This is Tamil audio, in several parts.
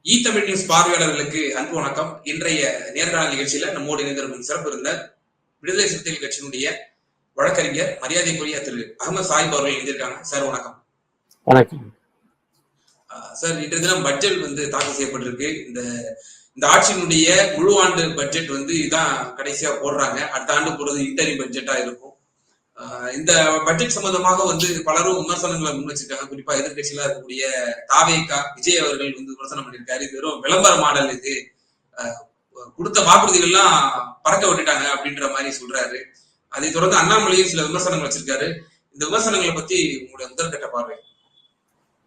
தமிழ் நியூஸ் பார்வையாளர்களுக்கு அன்பு வணக்கம். இன்றைய நேர்காணல் நிகழ்ச்சியில நம்மோடு இணைந்திருக்கும் சிறப்பு விருந்தினர் விடுதலை சிறுத்தைகள் கட்சியினுடைய வழக்கறிஞர் மரியாதைக்குரிய திரு அகமது சாஹிப் அவர்கள் எழுதியிருக்காங்க. சார் வணக்கம். வணக்கம் சார். இன்றைய தினம் பட்ஜெட் தாக்கல் செய்யப்பட்டிருக்கு. இந்த ஆட்சியினுடைய முழு ஆண்டு பட்ஜெட் இதான் கடைசியா போடுறாங்க. அடுத்த ஆண்டு போடுறது இன்டரிம் பட்ஜெட்டா இருக்கும். இந்த பட்ஜெட் சம்பந்தமாக பலரும் விமர்சனங்களை முன் வச்சிருக்காங்க. குறிப்பா எதிர்கட்சியில இருக்கக்கூடிய தாவேகா விஜய் அவர்கள் விமர்சனம் பண்ணியிருக்காரு. இது வெறும் விளம்பர மாடல், இது கொடுத்த வாக்குறுதிகள்லாம் பறக்க விட்டுட்டாங்க அப்படின்ற மாதிரி சொல்றாரு. அதை தொடர்ந்து அண்ணாமலையும் சில விமர்சனங்கள் வச்சிருக்காரு. இந்த விமர்சனங்களை பத்தி உங்களுடைய முதற்கட்ட பார்வை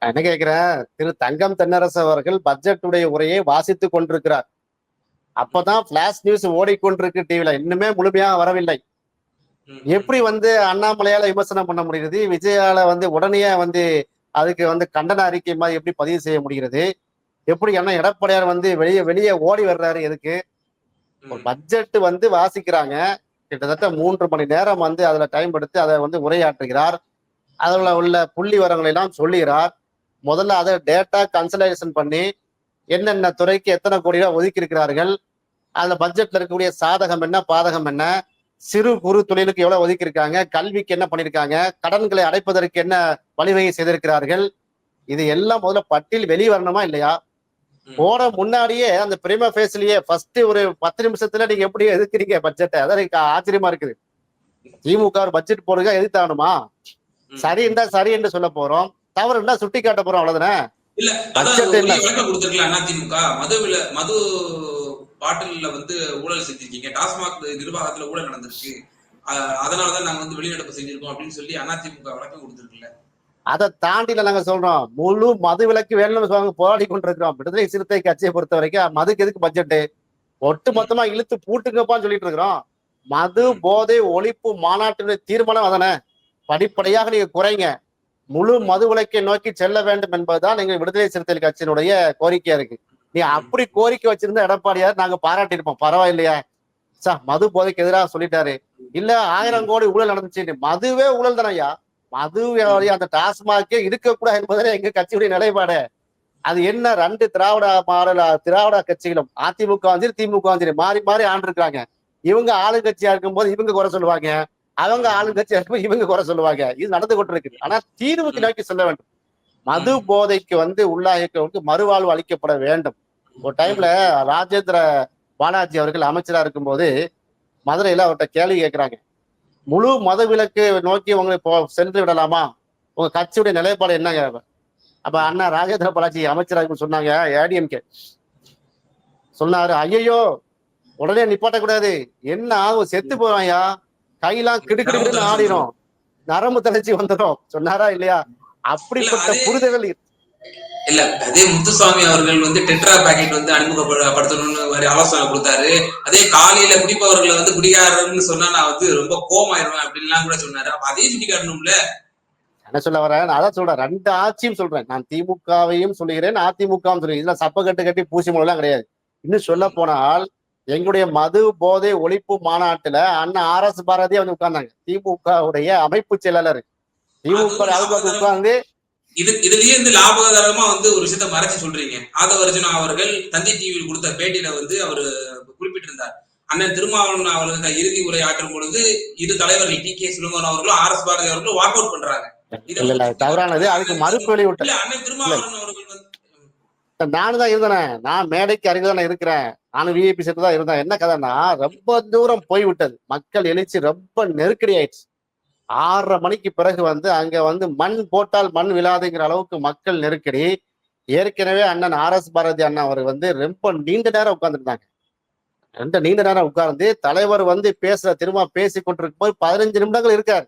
என்ன கேட்கிறேன்? திரு தங்கம் தென்னரசு அவர்கள் பட்ஜெட்டுடைய உரையை வாசித்துக் கொண்டிருக்கிறார். அப்பதான் பிளாஷ் நியூஸ் ஓடிக்கொண்டிருக்கு டிவில, இன்னுமே முழுமையாக வரவில்லை. எப்படி அண்ணாமலையால விமர்சனம் பண்ண முடிகிறது? விஜயால உடனே அதுக்கு கண்டன அறிக்கை மாதிரி எப்படி பதிவு செய்ய முடிகிறது? எப்படி அண்ணா எடப்பாடியார் வெளியே ஓடி வர்றாரு? எதுக்கு? ஒரு பட்ஜெட் வாசிக்கிறாங்க. கிட்டத்தட்ட 3 மணி நேரம் அதுல டைம் எடுத்து அதை உரையாற்றுகிறார். அதுல உள்ள புள்ளி விவரங்களை எல்லாம் சொல்லுகிறார். முதல்ல அதை டேட்டா கன்சல்டேஷன் பண்ணி என்னென்ன துறைக்கு எத்தனை கோடி ரூபாய் ஒதுக்கி இருக்கிறார்கள், அதுல பட்ஜெட்ல இருக்கக்கூடிய சாதகம் என்ன பாதகம் என்ன, சிறு குறு தொழிலுக்கு எவ்வளவு ஒதுக்கி இருக்காங்க, கல்விக்கு என்ன பண்ணிருக்காங்க, கடன்களை அடைப்பதற்கு என்ன வழிவகை செய்திருக்கிறார்கள், இது எல்லாம் முதல்ல பட்டியல் வெளியே வரணுமா இல்லையா? போட முன்னாடியே அந்த பிரிம ஃபேஸ்லயே ஃபர்ஸ்ட் ஒரு 10 நிமிஷத்துல நீங்க எப்படி எதிர்க்கிறீங்க பட்ஜெட்டை? அதான் ஆச்சரியமா இருக்குது. திமுக ஒரு பட்ஜெட் போடுங்க எதிர்த்தாகணுமா? சரி இருந்தா சரி என்று சொல்ல போறோம், தவறு இருந்தா சுட்டி காட்ட போறோம், அவ்வளவுதானே. இல்ல அதிமுக மது பாட்டில்ல ஊழல் செஞ்சிருக்கீங்க, டாஸ்மாக் நிர்வாகத்துல ஊழல் நடந்திருக்கு, அதனாலதான் நாங்க வெளிநடப்பு செஞ்சிருக்கோம் அப்படின்னு சொல்லி அதிமுக வழக்கம் கொடுத்திருக்குல்ல. அதை தாண்டி நாங்க சொல்றோம், முழு மது விலக்கு வேணும்னு போராடி கொண்டிருக்கிறோம். விடுதலை சிறுத்தை கட்சியை பொறுத்த வரைக்கும் மதுக்கு எதுக்கு பட்ஜெட்டு? ஒட்டு மொத்தமா இழுத்து பூட்டுங்கப்பான்னு சொல்லிட்டு இருக்கிறோம். மது போதை ஒழிப்பு மாநாட்டினுடைய தீர்மானம் அதானே. படிப்படியாக நீங்க குறைங்க, முழு மது விலக்கை நோக்கி செல்ல வேண்டும் என்பதுதான் எங்க விடுதலை சிறுத்தைகள் கட்சியினுடைய கோரிக்கையா இருக்கு. நீ அப்படி கோரிக்கை வச்சிருந்த எடப்பாடியார் நாங்க பாராட்டியிருப்போம், பரவாயில்லையா மது போதைக்கு எதிராக சொல்லிட்டாரு. இல்ல 1000 கோடி ஊழல் நடந்துச்சு, மதுவே ஊழல் தானையா, மது அந்த டாஸ்மாகே இருக்கக்கூடாது என்பதே எங்க கட்சியுடைய நிலைப்பாடு. அது என்ன, 2 திராவிட கட்சிகளும் அதிமுக திமுக மாறி மாறி ஆண்டிருக்காங்க. இவங்க ஆளுங்கட்சியா இருக்கும்போது இவங்க குறை சொல்லுவாங்க, அவங்க ஆளுங்கட்சியா இருக்கும்போது இவங்க குறை சொல்லுவாங்க. இது நடந்து கொண்டிருக்கு. ஆனா தீர்வுக்கு நோக்கி செல்ல வேண்டும். மது போதைக்கு உள்ளாக மறுவாழ்வு அளிக்கப்பட வேண்டும். ஒரு டைம்ல ராஜேந்திர பாலாஜி அவர்கள் அமைச்சரா இருக்கும்போது மதுரையில அவர்கிட்ட கேள்வி கேட்கிறாங்க, முழு மத விலக்கு நோக்கி உங்களை சென்று விடலாமா, உங்க கட்சியுடைய நிலைப்பாடு என்னங்க? அப்ப அண்ணா ராஜேந்திர பாலாஜி அமைச்சராக சொன்னாங்க, ஏடிஎம்கே சொன்னாரு, ஐயோ உடனே நிப்பாட்டக்கூடாது, என்ன ஆகும், செத்து போவாயா, கையெல்லாம் கிடுக்கிடுன்னு ஆடிடும், நரம்பு தளர்ச்சி வந்துடும் சொன்னாரா இல்லையா? அப்படிப்பட்ட புரிதல்கள் இல்ல. அதே முத்துசாமி அவர்கள் டெட்ரா பாக்கெட் அறிமுகப்படுத்தணும்னு ஆலோசனை கொடுத்தாரு. அதே காலையில குடிப்பவர்களை குடிகாரன்னு சொன்னா நான் ரொம்ப கோமாயிருவேன் அப்படின்லாம் கூட சொன்னாரு. அப்ப அதையும் சுட்டி காட்டணும்ல. என்ன சொல்ல வரேன்? நான் அதான் சொல்றேன், 2 ஆட்சியும் சொல்றேன். நான் திமுகவையும் சொல்லுகிறேன், அதிமுகவும் சொல்றேன். இதுல சப்ப கட்டி பூசி மூலம் கிடையாது. இன்னும் சொல்ல போனால் எங்களுடைய மது போதை ஒழிப்பு மாநாட்டுல அண்ணன் RS பாரதியா உட்கார்ந்தாங்க, திமுக உடைய அமைப்பு செயலாளர். திமுக உட்கார்ந்து இதுலயே லாபகரமா ஒரு விஷயத்த மறைச்சு சொல்றீங்க. ஆதவர்ஜுனா அவர்கள் தந்தி டிவியில் கொடுத்த பேட்டியில அவரு குறிப்பிட்டிருந்தார், அண்ணன் திருமாவளவன் அவர்களுக்கு இறுதி உரை ஆற்றும் பொழுது இரு தலைவர்கள் TK சுலோமன் அவர்களும் RS பாரதி அவர்களும் வாக் அவுட் பண்றாங்க. தவறானது. அதுக்கு மறுப்பு வெளியிட்ட அண்ணன் திருமாவளவன் அவர்கள் நானும் தான் இருந்தேன், நான் மேடைக்கு அருகே தானே இருக்கிறேன், நானும் விஐபி செட்டு தான் இருந்தேன். என்ன கதைன்னா, ரொம்ப தூரம் போய்விட்டது, மக்கள் எழுச்சி ரொம்ப நெருக்கடி ஆயிடுச்சு. 6:30 மணிக்கு பிறகு அங்க மண் போட்டால் மண் விழாதுங்கிற அளவுக்கு மக்கள் நெருக்கடி. ஏற்கனவே அண்ணன் RS பாரதி அண்ணா அவர் ரொம்ப நீண்ட நேரம் உட்கார்ந்துருந்தாங்க. நீண்ட நேரம் உட்கார்ந்து தலைவர் திரும்ப பேசி கொண்டிருக்கும் போது 15 நிமிடங்கள் இருக்காரு.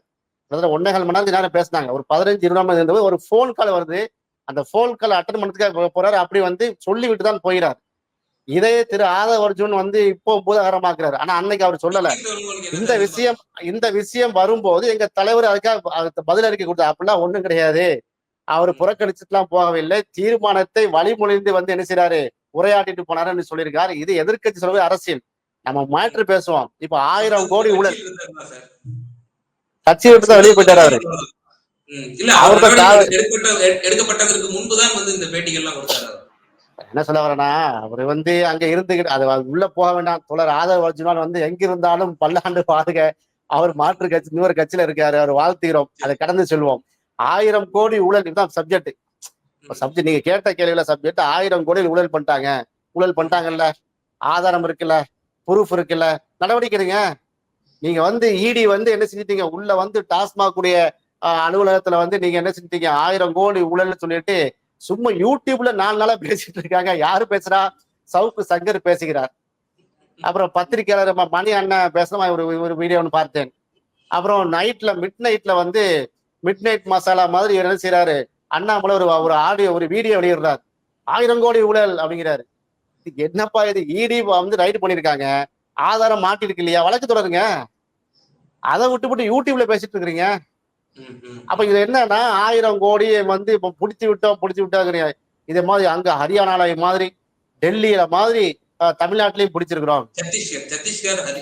1.25 மணி நேரம் பேசினாங்க. ஒரு 15-20 நிமிடம் இருந்தது. ஒரு போன் கால் வருது, அந்த போன் கால் அட்டன் பண்ணதுக்காக போறாரு. அப்படி சொல்லிவிட்டு தான் போயிறாரு. இதே திரு ஆதவர்ஜுன் இப்போ பூதாகரமாக்குறாரு. ஆனா அன்னைக்கு அவர் சொல்லல. இந்த விஷயம் வரும்போது எங்க தலைவர் அதுக்காக பதில் அறிக்கை கொடுத்தார். அப்படிலாம் ஒண்ணும் கிடையாது, அவர் புறக்கணிச்சுட்டுலாம் போகவில்லை, தீர்மானத்தை வழிமொழிந்து என்ன செய்யறாரு, உரையாட்டிட்டு போனாருன்னு சொல்லியிருக்காரு. இது எதிர்கட்சி சொல்வது அரசியல், நம்ம மாற்று பேசுவோம். இப்ப 1000 கோடி ஊழல் கட்சி விட்டு தான் வெளியே போயிட்டாரு அவரு. எடுக்கப்பட்டதற்கு முன்புதான் இந்த பேட்டிகள்லாம் கொடுத்தாரு. என்ன சொல்ல வரேன்னா, அவரு அங்க இருந்துகிட்டு அது உள்ள போக வேண்டாம். தோழர் ஆதவ அர்ஜுனன் எங்க இருந்தாலும் பல்லாண்டு வாழ்க. அவர் மாற்று கட்சி இன்னொரு கட்சியில இருக்காரு. அவர் வாழ்த்துகிறோம். அதை சரி. கடந்து செல்வோம். 1000 கோடி ஊழல் இதுதான் சப்ஜெக்ட். ம். சப்ஜெக்ட் நீங்க கேட்ட கேள்வியில சப்ஜெக்ட் 1000 கோடி ஊழல் பண்ணிட்டாங்க. ஊழல் ம். பண்ணிட்டாங்கல்ல, ஆதாரம் இருக்குல்ல, ப்ரூஃப் இருக்குல்ல, நடவடிக்கை எடுங்க. நீங்க இடி என்ன செஞ்சிட்டீங்க, உள்ள டாஸ்மாக் உடைய அலுவலகத்துல நீங்க என்ன செஞ்சிட்டீங்க, 1000 கோடி ஊழல்னு சொல்லிட்டு சும்மா யூடியூப்ல 4 நாளா பேசிட்டு இருக்காங்க. யாரு பேசுறா? சவுக்கு சங்கர் பேசுகிறார். அப்புறம் பத்திரிகையாளர் மணி அண்ணன் பேசுற ஒரு ஒரு வீடியோ ஒன்று பார்த்தேன். அப்புறம் மிட் நைட்ல மிட் நைட் மசாலா மாதிரி என்ன செய்யறாரு, அண்ணாமலை ஒரு ஆடியோ ஒரு வீடியோ வெளியிடுறாரு. 1000 கோடி ஊழல் அப்படிங்கிறாரு. என்னப்பா இது, இடி ரைடு பண்ணிருக்காங்க, ஆதாரம் மாட்டிருக்கு இல்லையா, வழக்கு தொடருங்க. அதை விட்டு யூடியூப்ல பேசிட்டு இருக்கிறீங்க. ம். ம். அப்ப இது என்னன்னா 1000 கோடி இப்ப பிடிச்சு விட்டாங்க. இதே மாதிரி அங்க ஹரியானால மாதிரி, டெல்லியில மாதிரி, தமிழ்நாட்டிலையும் பிடிச்சிருக்கிறோம். சத்தீஸ்கர், டெல்லி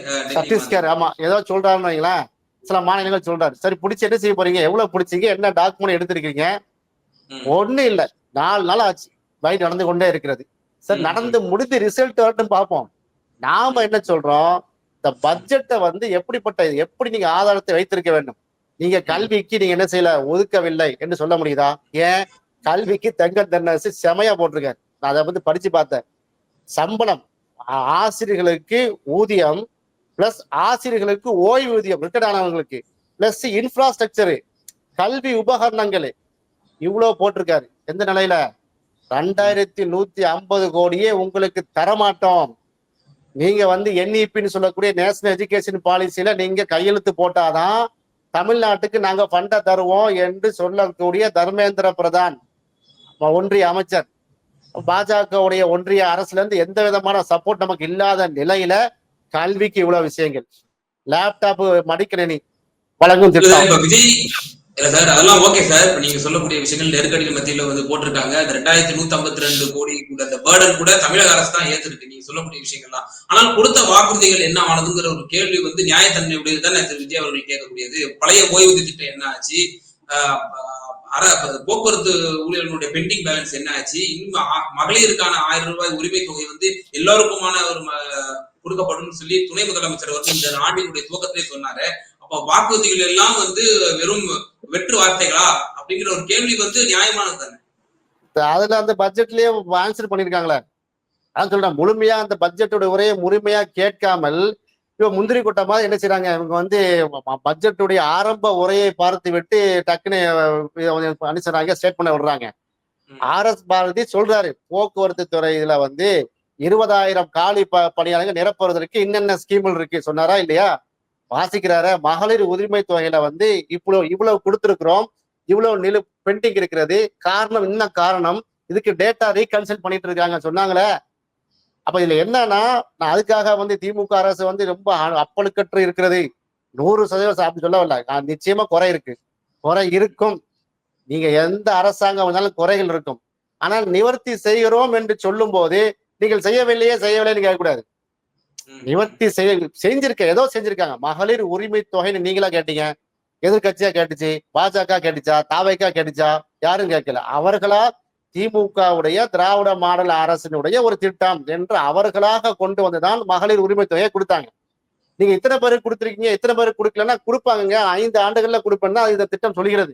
மாதிரி. சத்தீஸ்கர் ஆமா ஏதோ சொல்றாருன்னு வைங்களேன். சில மாநிலங்கள் சொல்றாரு. சரி பிடிச்சி என்ன செய்ய போறீங்க, எவ்வளவு பிடிச்சீங்க, என்ன டாக்குமெண்ட் எடுத்திருக்கீங்க? ம். ஒண்ணு இல்ல. 4 நாள் ஆச்சு. ஃபைட் நடந்து கொண்டே இருக்கிறது. சரி ம். ம். நடந்து முடிந்து ரிசல்ட் வரட்டும் பார்ப்போம். நாம என்ன சொல்றோம், இந்த பட்ஜெட்டை எப்படி நீங்க ஆதாரத்தை வைத்திருக்க வேண்டும். நீங்க ம். கல்விக்கு நீங்க என்ன செய்யல, ஒதுக்கவில்லை என்று சொல்ல முடியுதா? ஏன், கல்விக்கு தங்க தென்னரசு செமையா போட்டிருக்காரு. நான் அதை படிச்சு பார்த்தேன். சம்பளம், ஆசிரியர்களுக்கு ஊதியம் பிளஸ் ஆசிரியர்களுக்கு ஓய்வூதியம் ரிட்டையர்ட் ஆனவங்களுக்கு பிளஸ் இன்ஃப்ராஸ்ட்ரக்சரு, கல்வி உபகரணங்கள் இவ்வளவு போட்டிருக்காரு. எந்த நிலையில? 2150 கோடியே உங்களுக்கு தரமாட்டோம். நீங்க NEPன்னு சொல்லக்கூடிய நேஷனல் எஜுகேஷன் பாலிசியில நீங்க கையெழுத்து போட்டாதான் தமிழ்நாட்டுக்கு நாங்க ஃபண்ட தருவோம் என்று சொல்லக்கூடிய தர்மேந்திர பிரதான் ஒன்றிய அமைச்சர், பாஜகவுடைய ஒன்றிய அரசுல இருந்து எந்த விதமான சப்போர்ட் நமக்கு இல்லாத நிலையில கல்விக்கு இவ்வளவு விஷயங்கள், லேப்டாப் மடிக்கணினி வழங்கும் திட்டம். இப்ப விஜய் இல்ல சார், அதெல்லாம் ஓகே சார். இப்ப நீங்க சொல்லக்கூடிய விஷயங்கள் நெருக்கடிகள் மத்தியில போட்டிருக்காங்க. அந்த 2152 கோடி கூட அந்த பேர்டன் கூட தமிழக அரசு தான் ஏத்திருக்கு, நீங்க சொல்லக்கூடிய விஷயங்கள்லாம். ஆனால் கொடுத்த வாக்குறுதிகள் என்ன ஆனதுங்கிற ஒரு கேள்வி நியாயத்தன்மையுடையது தான் திரு விஜய் அவர்கள் கேட்கக்கூடியது. பழைய ஓய்வூதிய திட்டம் என்ன ஆச்சு, போக்குவரத்து ஊழியர்களுடைய பெண்டிங் பேலன்ஸ் என்ன ஆச்சு, இன்னும் மகளிருக்கான 1000 ரூபாய் உரிமை தொகை எல்லாருக்குமான ஒரு கொடுக்கப்படும் சொல்லி துணை முதலமைச்சர் இந்த ஆண்டினுடைய துவக்கத்திலே சொன்னாரு. அப்ப வாக்குறுதிகள் எல்லாம் வெறும் வெற்று வார்த்தைகளா அப்படிங்கிற ஒரு கேள்வி நியாயமானது தானே. அதுல அந்த பட்ஜெட்லயே ஆன்சர் பண்ணிருக்காங்களே. அதான் சொல்றேன், முழுமையா அந்த பட்ஜெட்டோட உரையை முழுமையா கேட்காமல் இப்ப முந்திரி கொட்ட மாதிரி என்ன செய்யறாங்க, இவங்க பட்ஜெட்டுடைய ஆரம்ப உரையை பார்த்து விட்டு டக்குன்னு அனுசராங்க ஸ்டேட்மெண்ட் விடுறாங்க. RS பாரதி சொல்றாரு, போக்குவரத்து துறையில 20,000 காலி பணியாளர்கள் நிரப்புவதற்கு என்னென்ன ஸ்கீம்கள் இருக்கு சொன்னாரா இல்லையா? வாசிக்கிறார. மகளிர் உரிமை தொகையில இவ்வளவு கொடுத்திருக்கிறோம், இவ்வளவு பெண்டிங் இருக்கிறது, காரணம் என்ன காரணம், இதுக்கு டேட்டா ரீகன்சல்ட் பண்ணிட்டு இருக்காங்க சொன்னாங்களே. அப்ப இதுல என்னன்னா, நான் அதுக்காக திமுக அரசு ரொம்ப அப்பழுக்கற்று இருக்கிறது 100% அப்படி சொல்ல வரல. நிச்சயமா குறை இருக்கு, குறை இருக்கும். நீங்க எந்த அரசாங்கம் வந்தாலும் குறைகள் இருக்கும். ஆனால் நிவர்த்தி செய்கிறோம் என்று சொல்லும் போது நீங்கள் செய்யவில்லைன்னு கேட்கக்கூடாது. நிவர்த்தி செஞ்சிருக்க, ஏதோ செஞ்சிருக்காங்க. மகளிர் உரிமை தொகைன்னு நீங்களா கேட்டீங்க, எதிர்கட்சியா கேட்டுச்சு, பாஜக கேட்டுச்சா, தாவைக்கா கேட்டுச்சா? யாரும் கேட்கல. அவர்களா திமுகவுடைய திராவிட மாடல் அரசினுடைய ஒரு திட்டம் என்று அவர்களாக கொண்டு வந்துதான் மகளிர் உரிமை தொகையை கொடுத்தாங்க. நீங்க இத்தனை பேருக்கு கொடுத்துருக்கீங்க, இத்தனை பேருக்கு கொடுக்கலன்னா கொடுப்பாங்க, 5 ஆண்டுகள்ல கொடுப்பேன்னா இந்த திட்டம் சொல்கிறது.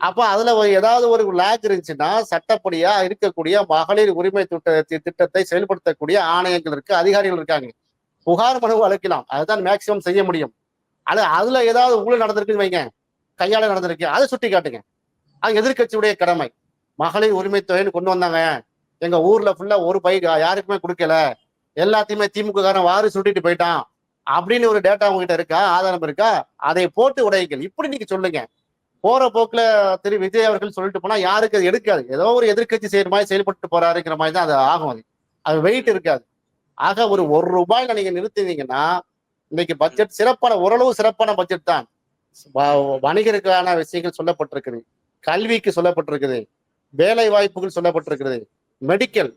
அப்ப அதுல ஏதாவது ஒரு லேக் இருந்துச்சுன்னா சட்டப்படியா இருக்கக்கூடிய மகளிர் உரிமை திட்டத்தை செயல்படுத்தக்கூடிய ஆணையங்கள் இருக்கு, அதிகாரிகள் இருக்காங்க. புகார் மனு அளிக்கலாம், அதுதான் மேக்சிமம் செய்ய முடியும். அதுல ஏதாவது ஊழல் நடந்திருக்குன்னு வைங்க, கையாள நடந்திருக்கு, அதை சுட்டி காட்டுங்க. அது எதிர்கட்சியுடைய கடமை. மகளிர் உரிமை தொகைன்னு கொண்டு வந்தாங்க, எங்க ஊர்ல ஃபுல்லா ஒரு பை யாருக்குமே கொடுக்கல, எல்லாத்தையுமே திமுக காரன் வாரி சுட்டிட்டு போயிட்டான் அப்படின்னு ஒரு டேட்டா உங்ககிட்ட இருக்கா, ஆதாரம் இருக்கா? அதை போட்டு உடையுங்கள். இப்படி நீங்க சொல்லுங்க. போற போக்குல திரு விஜய் அவர்கள் சொல்லிட்டு போனா யாருக்கு அது எடுக்காது. ஏதோ ஒரு எதிர்கட்சி செய்யற மாதிரி செயல்பட்டு போறாருங்கிற மாதிரி தான் அது ஆகும். அது வெயிட் இருக்காது. ஆக ஒரு ரூபாயில நீங்க நிறுத்தினீங்கன்னா இன்னைக்கு பட்ஜெட் சிறப்பான, ஓரளவு சிறப்பான பட்ஜெட் தான். வணிகருக்கான விஷயங்கள் சொல்லப்பட்டிருக்குது, கல்விக்கு சொல்லப்பட்டிருக்குது, வேலை வாய்ப்புகள் சொல்லப்பட்டிருக்கிறது, மெடிக்கல்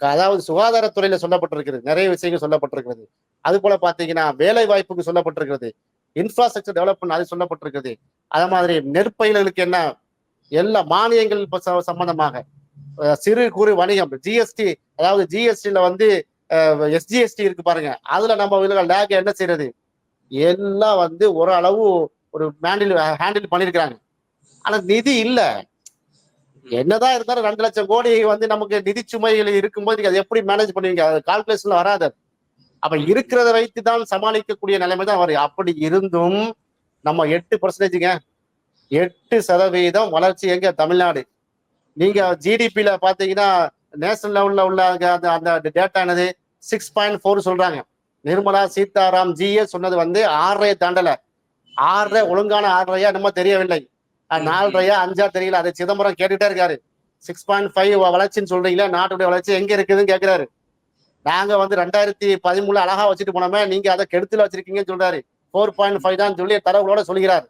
அதாவது சுகாதாரத்துறையில சொல்லப்பட்டிருக்கிறது, நிறைய விஷயங்கள் சொல்லப்பட்டிருக்கிறது. அது போல பாத்தீங்கன்னா வேலை வாய்ப்புக்கு சொல்லப்பட்டிருக்கிறது, இன்ஃப்ராஸ்ட்ரக்சர் டெவலப்மெண்ட் அது சொல்லப்பட்டிருக்கிறது. அதே மாதிரி நெற்பயிர்களுக்கு என்ன எல்லா மானியங்கள் சம்பந்தமாக சிறு குறு வணிகம் ஜிஎஸ்டி, அதாவது ஜிஎஸ்டில வந்து எஸ்ஜிஎஸ்டி இருக்கு பாருங்க, அதுல நம்ம லேக் என்ன செய்யறது எல்லாம் வந்து ஓரளவு ஒரு ஹேண்டில் பண்ணிருக்கிறாங்க. ஆனா நிதி இல்ல. என்னதான் இருந்தாலும் 2 லட்சம் கோடி வந்து நமக்கு நிதி சுமைகள் இருக்கும்போது நீங்க அதை எப்படி மேனேஜ் பண்ணுவீங்க? அது கால்குலேஷன்ல வராது. அப்ப இருக்கிறத வைத்து தான் சமாளிக்கக்கூடிய நிலைமை தான் வரும். அப்படி இருந்தும் நம்ம 8%ங்க, 8% வளர்ச்சி எங்க தமிழ்நாடு. நீங்க ஜிடிபில பாத்தீங்கன்னா நேஷனல் லெவல்ல உள்ள அந்த டேட்டா என்னது 6.4 சொல்றாங்க. நிர்மலா சீதாராம் ஜிஏ சொன்னது வந்து 6.5 தாண்டல. 6.5 ஒழுங்கான 6.5 என்னமோ தெரியவில்லை, 4.5 5 தெரியல. அதை சிதம்பரம் கேட்டுட்டே இருக்காரு. 6.5 வளர்ச்சின்னு சொல்றீங்களா, நாட்டுடைய வளர்ச்சி எங்க இருக்குதுன்னு கேட்கிறாரு. நாங்க வந்து 2013 அழகா வச்சுட்டு போனோமே, நீங்க அதை கெடுத்துல வச்சிருக்கீங்கன்னு சொல்றாரு. 4.5 தான் சொல்லி தரவுகளோட சொல்கிறார்.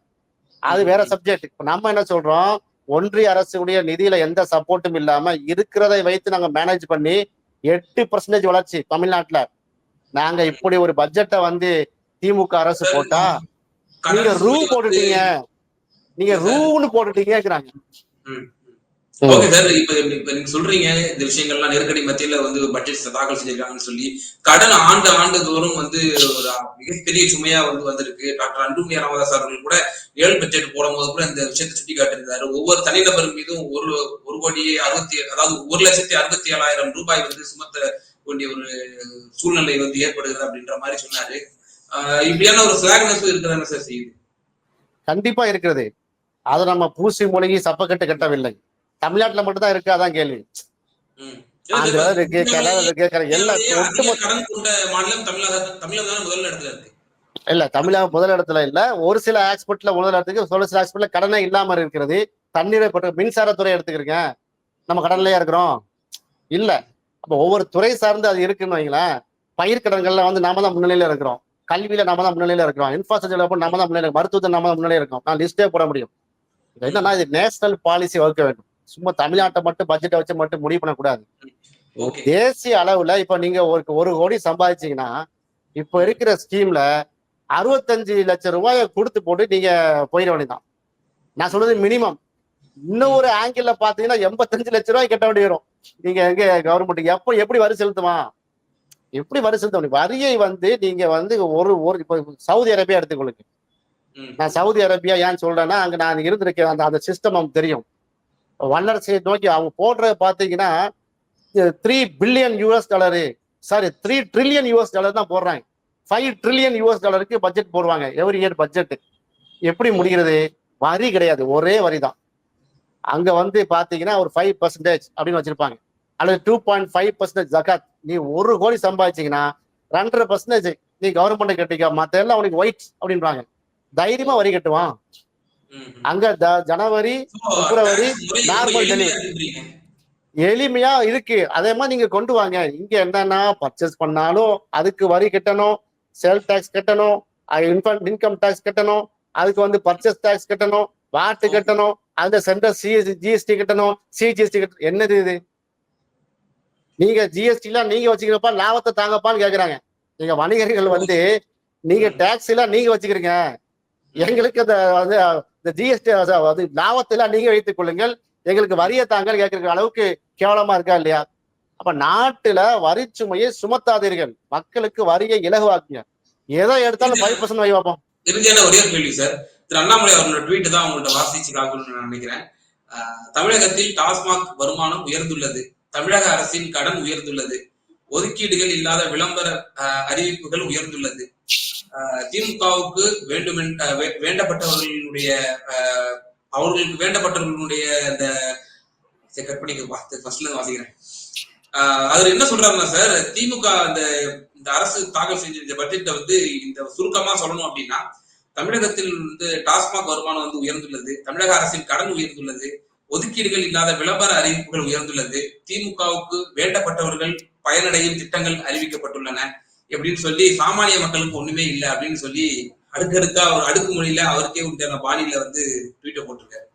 அது வேற சப்ஜெக்ட். இப்ப நம்ம என்ன சொல்றோம், ஒன்றிய அரசுடைய நிதியில எந்த சப்போர்ட்டும் இல்லாம இருக்கிறதை வைத்து நாங்க மேனேஜ் பண்ணி 8% வளர்ச்சி தமிழ்நாட்டுல. நாங்க இப்படி ஒரு பட்ஜெட்டை வந்து திமுக அரசு போட்டா நீங்க ரூ போட்டுட்டீங்க, நீங்க ரூன்னு போட்டுட்டீங்கிறாங்க. ஓகே சார், இப்ப நீங்க சொல்றீங்க இந்த விஷயங்கள்லாம் நெருக்கடி மத்தியில வந்து பட்ஜெட் தாக்கல் செஞ்சிருக்காங்கன்னு சொல்லி, கடன் ஆண்டு தோறும் வந்து ஒரு மிகப்பெரிய சுமையா வந்து வந்திருக்கு. டாக்டர் அன்புமணி ராமதாஸ் அவர்கள் கூட 7 பட்ஜெட் போடும் போது கூட இந்த விஷயத்தை சுட்டி காட்டியிருந்தாரு. ஒவ்வொரு தனிநபர் மீதும் 1,67,000 ரூபாய் வந்து சுமத்த வேண்டிய ஒரு சூழ்நிலை வந்து ஏற்படுகிறது அப்படின்ற மாதிரி சொன்னாரு. இப்படியான ஒரு ஸ்லாக்னஸ் இருக்கிறதான சார் செய்யுது? கண்டிப்பா இருக்கிறது. அதை நம்ம பூசி மூழ்கி சப்பக்கட்டு கட்டவில்லை. தமிழ்நாட்டுல மட்டும் தான் இருக்கு, அதான் கேள்வி. இல்ல, தமிழகம் முதல் இடத்துல இல்ல. ஒரு சில ஆஸ்பெக்ட்ல முதல் இடத்துக்கு, ஒரு சில ஆஸ்பெக்ட்ல கடனே இல்லாம இருக்கிறது. தண்ணீரை பற்றி மின்சாரத்துறை எடுத்துக்கிறீங்க, நம்ம கடன்லயா இருக்கிறோம்? இல்ல. அப்ப ஒவ்வொரு துறை சார்ந்து அது இருக்குன்னு வைங்களேன். பயிர்க்கடன்கள்ல வந்து நாம தான் முன்னிலையில இருக்கிறோம், கல்வியில நாம தான் முன்னிலையில இருக்கிறோம், இன்ஃப்ராஸ்ட்ரக்சர் நாம தான் முன்னிலை, மருத்துவத்தை நாம தான் முன்னிலையில இருக்கோம். நான் லிஸ்டே போட முடியும். என்னன்னா, இது நேஷனல் பாலிசி வகுக்க வேண்டும். சும்மா தமிழ்நாட்டை மட்டும் பட்ஜெட்டை வச்சு மட்டும் முடிவு பண்ணக்கூடாது. தேசிய அளவுல இப்ப நீங்க ஒரு கோடி சம்பாதிச்சீங்கன்னா, இப்ப இருக்கிற ஸ்கீம்ல 65 லட்சம் ரூபாயை கொடுத்து போட்டு நீங்க போயிட வேண்டியதான். நான் சொல்றது மினிமம். இன்னும் ஒரு ஆங்கிள் பாத்தீங்கன்னா 85 லட்சம் ரூபாய் கட்ட வேண்டி வரும். நீங்க எங்க கவர்மெண்ட் எப்படி வரி செலுத்துமா? எப்படி வரி செலுத்த முடியும்? வரியை வந்து நீங்க வந்து இப்ப சவுதி அரேபியா எடுத்துக்கொள்ளுங்க. நான் சவுதி அரேபியா ஏன் சொல்றேன்னா, அங்க நான் இருந்திருக்கேன். அந்த சிஸ்டம் நமக்கு தெரியும். வல்லரசை நோக்கி அவங்க போடுறத பாத்தீங்கன்னா $3 பில்லியன் சாரி $3 ட்ரில்லியன் தான் போடுறாங்க. $5 ட்ரில்லியன் பட்ஜெட் போடுவாங்க எவ்ரி இயர் பட்ஜெட். எப்படி முடிகிறது? வரி கிடையாது, ஒரே வரி தான். அங்க வந்து பாத்தீங்கன்னா ஒரு 5% அப்படின்னு வச்சிருப்பாங்க, அல்லது 2.5% ஜகாத். நீ 1 கோடி சம்பாதிச்சீங்கன்னா 2.5% நீ கவர்மெண்ட் கட்டிக்க, மத்த எல்லாம் அவனுக்கு ஒயிட் அப்படின்றாங்க. தைரியமா வரி கட்டுவான். அங்க ஜனவரி பிப்ரவரி நார்மல் டெலிவரி எளிமையா இருக்கு. அதே மாதிரி நீங்க கொண்டு வாங்க. இங்க என்னன்னா, பர்ச்சேஸ் பண்ணாலும் அதுக்கு வரி கட்டணும், சேல் டாக்ஸ் கட்டணும், இன்கம் டாக்ஸ் கட்டணும், அதுக்கு வந்து பர்ச்சேஸ் டாக்ஸ் கட்டணும், வாட்டு கட்டணும், அந்த சென்டர் ஜிஎஸ்டி கட்டணும், சிஜிஎஸ்டி கட்டணும். என்னது இது? நீங்க ஜிஎஸ்டி எல்லாம் நீங்க வச்சுக்கிறப்பா, லாபத்தை தாங்கப்பான்னு கேக்குறாங்க. நீங்க வணிகர்கள் வந்து நீங்க டாக்ஸ் எல்லாம் நீங்க வச்சுக்கிறீங்க, எங்களுக்கு அந்த ஜிஎஸ்டி லாபத்தை எல்லாம் நீங்க வைத்துக் கொள்ளுங்கள், எங்களுக்கு வரியை தாங்கள் கேட்கிற அளவுக்கு கேவலமா இருக்கா இல்லையா? அப்ப நாட்டுல வரி சுமையை சுமத்தாதீர்கள், மக்களுக்கு வரியை இலகுவாக்குங்க. எதை எடுத்தாலும் 5% வரி வைப்போம். இறுதியான ஒரே ஒரு கேள்வி சார். திரு அண்ணாமலை அவர்களோட ட்வீட் தான் உங்கள்ட்ட வாசிச்சு காக்கணும்னு நான் நினைக்கிறேன். தமிழகத்தில் டாஸ்மாக் வருமானம் உயர்ந்துள்ளது, தமிழக அரசின் கடன் உயர்ந்துள்ளது, ஒதுக்கீடுகள் இல்லாத விளம்பர அறிவிப்புகள் உயர்ந்துள்ளது, திமுகவுக்கு வேண்டப்பட்டவர்களுடைய அவர்களுக்கு வேண்டப்பட்டவர்களுடைய அந்த கற்பனைக்கு வாசிக்கிறேன். அதுல என்ன சொல்றாருன்னா சார், திமுக இந்த அரசு தாக்கல் செஞ்ச இந்த பட்ஜெட்டை வந்து இந்த சுருக்கமா சொல்லணும் அப்படின்னா, தமிழகத்தில் வந்து டாஸ்மாக் வருமானம் வந்து உயர்ந்துள்ளது, தமிழக அரசின் கடன் உயர்ந்துள்ளது, ஒதுக்கீடுகள் இல்லாத விளம்பர அறிவிப்புகள் உயர்ந்துள்ளது, திமுகவுக்கு வேண்டப்பட்டவர்கள் பயனடையும் திட்டங்கள் அறிவிக்கப்பட்டுள்ளன அப்படின்னு சொல்லி, சாமானிய மக்களுக்கு ஒண்ணுமே இல்லை அப்படின்னு சொல்லி அடுக்கடுக்கா ஒரு அடுக்குமொழியில அவருக்கே உண்டான பாணியில வந்து ட்வீட்டை போட்டிருக்காரு.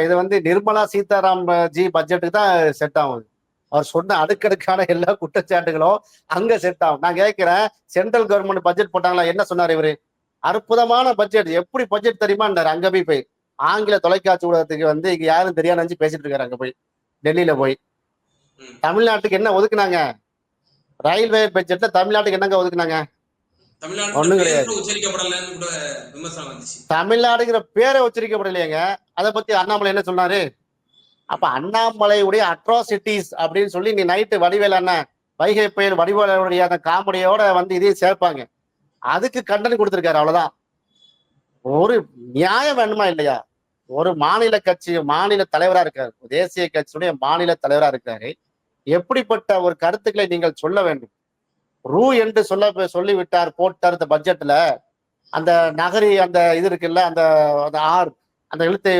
இது வந்து நிர்மலா சீதாராம் ஜி பட்ஜெட்டுக்கு தான் செட் ஆகும். அவர் சொன்ன அடுக்கடுக்கான எல்லா குற்றச்சாட்டுகளும் அங்க செட் ஆகும். நான் கேட்கிறேன், சென்ட்ரல் கவர்மெண்ட் பட்ஜெட் போட்டாங்களா, என்ன சொன்னார் இவரு? அற்புதமான பட்ஜெட். எப்படி பட்ஜெட் தெரியுமா? அங்க போய் ஆங்கில தொலைக்காட்சி ஊடகத்துக்கு வந்து இங்க யாரும் தெரியாது நினைச்சு பேசிட்டு இருக்காரு. அங்க போய் டெல்லியில போய். ம். தமிழ்நாட்டுக்கு என்ன ஒதுக்குனாங்க? ரயில்வே பட்ஜெட்ல தமிழ்நாட்டுக்கு என்னங்க ஒதுக்குனாங்க? தமிழ்நாட்டோட ஒண்ணும் பேர் கிடையாது. கூட உச்சரிக்கப்படலைன்னு கூட விமர்சனம் வந்துச்சு. தமிழ்நாடுங்கிற பேரை உச்சரிக்கப்படலையேங்க. அதை பத்தி அண்ணாமலை என்ன சொன்னாரு? அப்ப அண்ணாமலையுடைய அட்ராசிட்டிஸ் அப்படின்னு சொல்லி நீ நைட்டு வடிவேல் அண்ணன் வைகை புயல் வடிவேலுடைய அந்த காமெடியோட வந்து இதையும் சேர்ப்பாங்க. அதுக்கு கண்டனம் கொடுத்திருக்காரு. அவ்வளவுதான். ஒரு நியாயம் வேணுமா இல்லையா? ஒரு மாநில கட்சி மாநில தலைவரா இருக்காரு, தேசிய கட்சியுடைய மாநில தலைவரா இருக்காரு. எப்படிப்பட்ட ஒரு கருத்துக்களை நீங்கள் சொல்ல வேண்டும்? ரூ என்று சொல்லிவிட்டார், போட்டார் இந்த பட்ஜெட்ல. அந்த நகரி அந்த இது இருக்குல்ல, அந்த அந்த ஆர் அந்த எழுத்தை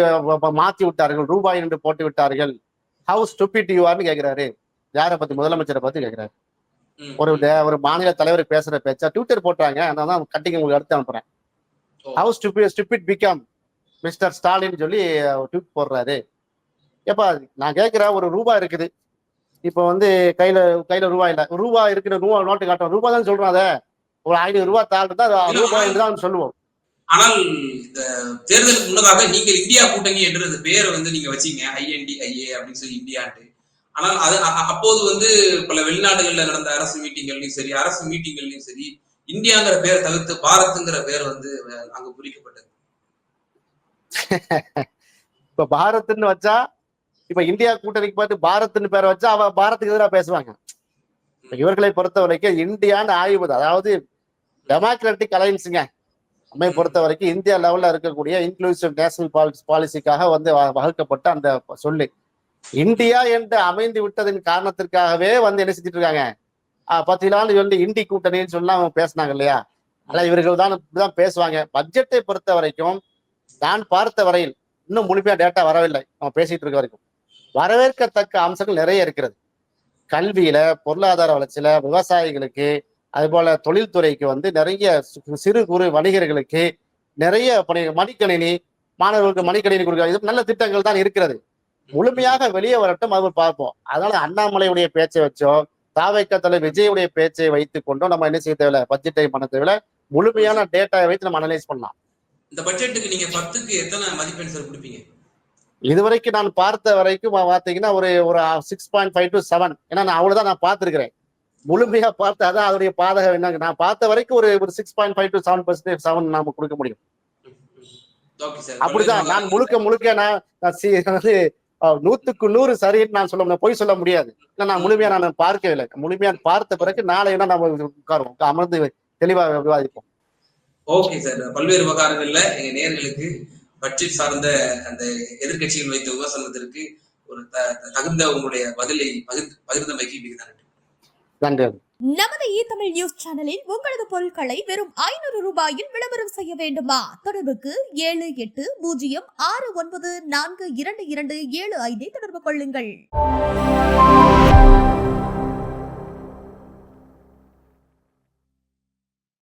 மாத்தி விட்டார்கள், ரூபாய் என்று போட்டு விட்டார்கள். ஹவு ஸ்டூபிட் யூ ஆர்னு கேட்கிறாரு. யாரை பத்தி? முதலமைச்சரை பத்தி கேட்கிறாரு. ம், ஒரு ம். ஒரு மாநில தலைவர் பேசுற பேச்சா ட்விட்டர் போட்டாங்க. நான் தான் கட்டிங் உங்களுக்கு எடுத்து அனுப்புறேன். ஓ. How stupid become mister Stalin சொல்லி ட்வீட் போடுறாரு. ஏப்பா நான் கேட்கிறேன், ஒரு ரூபாய் இருக்குது. இப்போ வந்து கையில கையில ரூபாய் இல்ல, ரூபாய் இருக்குன்னு ரூபா நோட்டு காட்டுறோம், ரூபாய் தான் சொல்றோம். அதை ஒரு 500 ரூபாய் தாள் இருந்தா இல்ல, ரூபாய் என்று தான் சொல்லுவோம். ஆனால் இந்த தேர்தலுக்கு முன்னதாக நீங்க இந்தியா கூட்டணி என்று அந்த பேரை வந்து நீங்க வச்சீங்க, INDIA அப்படின்னு சொல்லி இந்தியான்ட்டு. ஆனால் அது அப்போது வந்து பல வெளிநாடுகள்ல நடந்த அரசு மீட்டிங்கள்லயும் சரி, அரசு மீட்டிங்கள்லயும் சரி, இந்தியாங்கிற பேரை தவிர்த்து பாரத்ங்கிற பேர் வந்து அங்க குறிக்கப்பட்டது. இப்ப பாரத்ன்னு வச்சா, இப்ப இந்தியா கூட்டணிக்கு பார்த்து பாரத்ன்னு பேரை வச்சா அவ பாரத்துக்கு எதிராக பேசுவாங்க. இவர்களை பொறுத்த வரைக்கும் இந்தியான்னு ஆய்வு, அதாவது டெமோக்ராட்டிக் அலையன்ஸுங்க. நம்மை பொறுத்த வரைக்கும் இந்தியா லெவல்ல இருக்கக்கூடிய இன்க்ளூசிவ் நேஷனல் பாலிசிக்காக வந்து வகுக்கப்பட்ட அந்த சொல்லு இந்தியா என்று அமைந்து விட்டதின் காரணத்திற்காகவே வந்து என்ன செஞ்சுட்டு இருக்காங்க? 10 நாள் வந்து இந்தி கூட்டணின்னு சொல்லி அவங்க பேசினாங்க இல்லையா? அதனால இவர்கள் தான் பேசுவாங்க. பட்ஜெட்டை பொறுத்த வரைக்கும் நான் பார்த்த வரையில் இன்னும் முழுமையா டேட்டா வரவில்லை. நம்ம பேசிட்டு இருக்க வரைக்கும் வரவேற்கத்தக்க அம்சங்கள் நிறைய இருக்கிறது. கல்வியில, பொருளாதார வளர்ச்சியில, விவசாயிகளுக்கு, அது போல தொழில்துறைக்கு வந்து நிறைய சிறு குறு வணிகர்களுக்கு நிறைய மடிக்கணினி, மாணவர்களுக்கு மடிக்கணினி கொடுக்க, இது நல்ல திட்டங்கள் தான் இருக்கிறது. முழுமையாக வெளியே வரட்டும், அது பார்ப்போம். அதனால அண்ணாமலையுடைய பேச்சை வச்சோ, தாவேக்கா தலைவர் விஜயுடைய பேச்சை வைத்துக் கொண்டோ நம்ம என்ன செய்ய தேவையில்ல, பட்ஜெட்டை பண்ண தேவையில்ல. முழுமையான டேட்டாவை வைத்து நம்ம அனலைஸ் பண்ணலாம். இந்த பட்ஜெட்டுக்கு நீங்க 10க்கு எத்தனை மதிப்பெண் சார் கொடுப்பீங்க? இதுவரைக்கும் நான் பார்த்த வரைக்கும் பாத்தீங்கன்னா ஒரு ஒரு 6.5 to 7. ஏன்னா நான் அவ்வளவுதான் நான் பார்த்திருக்கிறேன். முழுமையா பார்த்து அதான் அதோடைய பாதகம் என்னங்க, நான் பார்த்த வரைக்கும் ஒரு 6.5 to 7% 7 நாம கொடுக்க முடியும். அப்படிதான் நான் முழுக்க நான் வந்து 100க்கு 100 சரின்னு நான் சொல்ல பொய் சொல்ல முடியாது. நான் முழுமையா நான் பார்க்கவில்லை. முழுமையா பார்த்த பிறகு நாளை நம்ம உட்காருவோம், அமர்ந்து தெளிவாக விவாதிப்போம். Okay sir. பல்வேறு விவகாரங்கள்ல எங்க நேயர்களுக்கு பட்ஜெட் சார்ந்த அந்த எதிர்கட்சிகள் வைத்த விமர்சனத்திற்கு ஒரு தகுந்த உங்களுடைய பதிலை பகிர்ந்தமைக்கு மிக நன்றி. நன்றி. நமது தமிழ் நியூஸ் சேனலில் உங்களது பொருட்களை வெறும் 500 ரூபாயில் விளம்பரம் செய்ய வேண்டுமா? தொடர்புக்கு 7806942275 தொடர்பு கொள்ளுங்கள்.